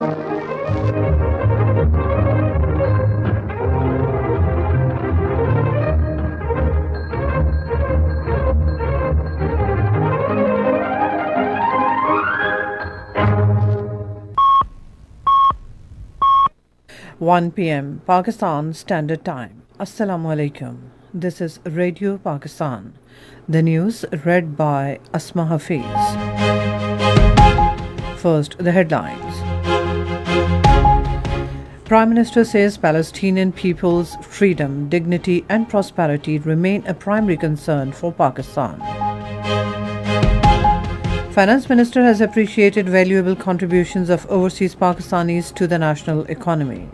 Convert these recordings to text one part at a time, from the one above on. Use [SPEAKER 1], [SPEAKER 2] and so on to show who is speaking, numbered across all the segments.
[SPEAKER 1] 1 p.m. Pakistan Standard Time. Assalamu alaikum. This is Radio Pakistan. The news read by Asma Hafiz. First, the headlines. Prime Minister says Palestinian people's freedom, dignity and prosperity remain a primary concern for Pakistan. Finance Minister has appreciated valuable contributions of overseas Pakistanis to the national economy.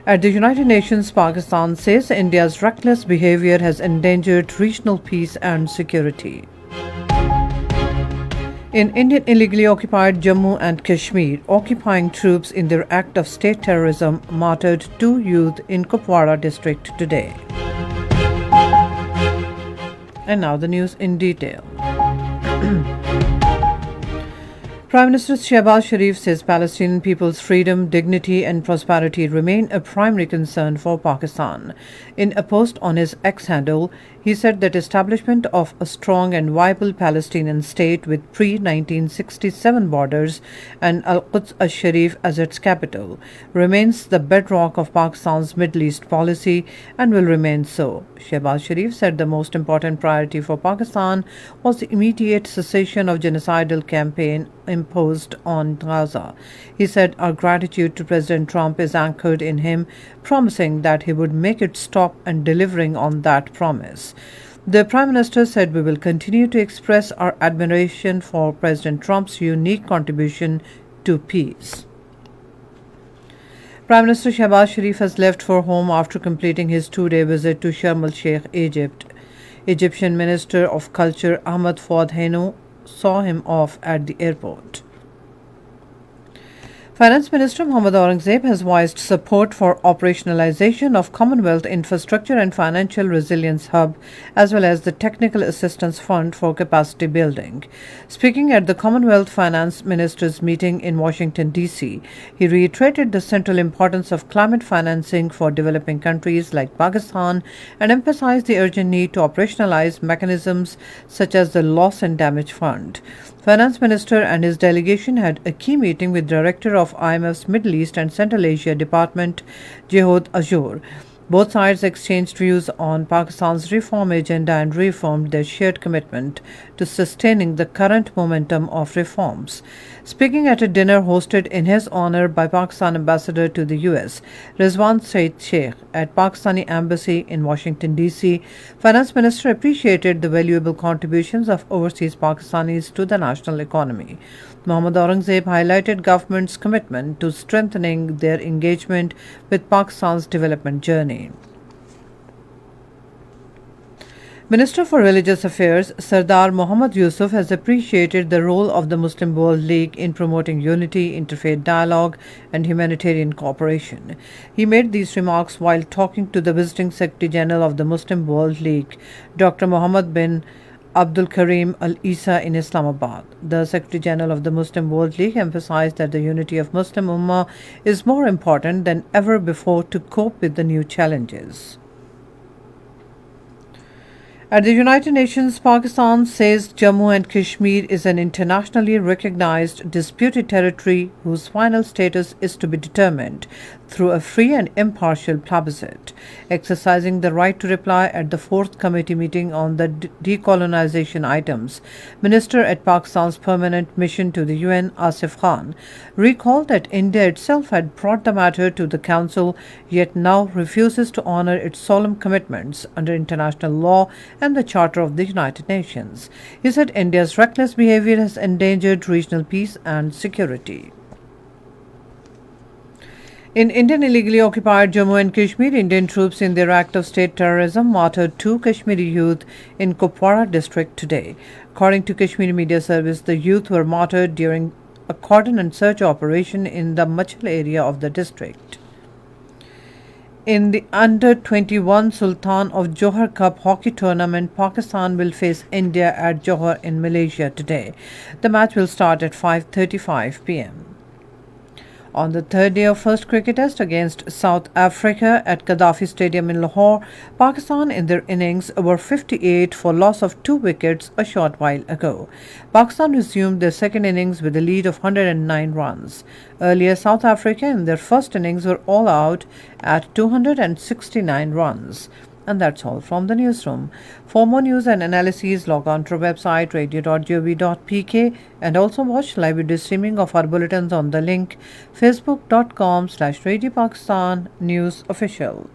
[SPEAKER 1] At the United Nations, Pakistan says India's reckless behavior has endangered regional peace and security. In Indian illegally occupied Jammu and Kashmir, occupying troops in their act of state terrorism martyred 2 youth in Kupwara district today. And now the news in detail. Prime Minister Shehbaz Sharif says Palestinian people's freedom, dignity and prosperity remain a primary concern for Pakistan. In a post on his X handle, he said that establishment of a strong and viable Palestinian state with pre-1967 borders and Al-Quds al-Sharif as its capital remains the bedrock of Pakistan's Middle East policy and will remain so. Shehbaz Sharif said the most important priority for Pakistan was the immediate cessation of genocidal campaign imposed on Gaza. He said, "Our gratitude to President Trump is anchored in him promising that he would make it stop and delivering on that promise." The Prime Minister said, "We will continue to express our admiration for President Trump's unique contribution to peace." Prime Minister Shehbaz Sharif has left for home after completing his 2-day visit to Sharm el-Sheikh, Egypt. Egyptian Minister of Culture Ahmed Fouad Hanou saw him off at the airport. Finance Minister Mohammad Aurangzeb has voiced support for operationalization of Commonwealth Infrastructure and Financial Resilience Hub as well as the Technical Assistance Fund for capacity building. Speaking at the Commonwealth Finance Ministers meeting in Washington, D.C., he reiterated the central importance of climate financing for developing countries like Pakistan and emphasized the urgent need to operationalize mechanisms such as the Loss and Damage Fund. Finance Minister and his delegation had a key meeting with Director of IMF's Middle East and Central Asia Department, Jehod Azur. Both sides exchanged views on Pakistan's reform agenda and reaffirmed their shared commitment to sustaining the current momentum of reforms. Speaking at a dinner hosted in his honor by Pakistan Ambassador to the U.S., Rizwan Saeed Sheikh, at Pakistani Embassy in Washington, D.C., Finance Minister appreciated the valuable contributions of overseas Pakistanis to the national economy. Mohammad Aurangzeb highlighted government's commitment to strengthening their engagement with Pakistan's development journey. Minister for Religious Affairs Sardar Muhammad Yusuf has appreciated the role of the Muslim World League in promoting unity, interfaith dialogue and humanitarian cooperation. He made these remarks while talking to the visiting Secretary General of the Muslim World League, Dr. Muhammad bin Abdul Karim Al Isa in Islamabad. The Secretary General of the Muslim World League emphasized that the unity of Muslim Ummah is more important than ever before to cope with the new challenges. At the United Nations, Pakistan says Jammu and Kashmir is an internationally recognized disputed territory whose final status is to be determined through a free and impartial plebiscite. Exercising the right to reply at the 4th committee meeting on the decolonization items, Minister at Pakistan's permanent mission to the UN, Asif Khan, recalled that India itself had brought the matter to the Council, yet now refuses to honor its solemn commitments under international law and the Charter of the United Nations. He said India's reckless behavior has endangered regional peace and security. In Indian illegally occupied Jammu and Kashmir, Indian troops in their act of state terrorism martyred 2 Kashmiri youth in Kupwara district today. According to Kashmiri Media Service, the youth were martyred during a cordon and search operation in the Machal area of the district. In the Under-21 Sultan of Johor Cup hockey tournament, Pakistan will face India at Johor in Malaysia today. The match will start at 5:35 p.m. On the third day of first cricket test against South Africa at Gaddafi Stadium in Lahore, Pakistan in their innings were 58 for loss of 2 wickets a short while ago. Pakistan resumed their second innings with a lead of 109 runs. Earlier, South Africa in their first innings were all out at 269 runs. And that's all from the newsroom. For more news and analyses, log on to our website radio.gov.pk and also watch live video streaming of our bulletins on the link facebook.com/Radio Pakistan News Official.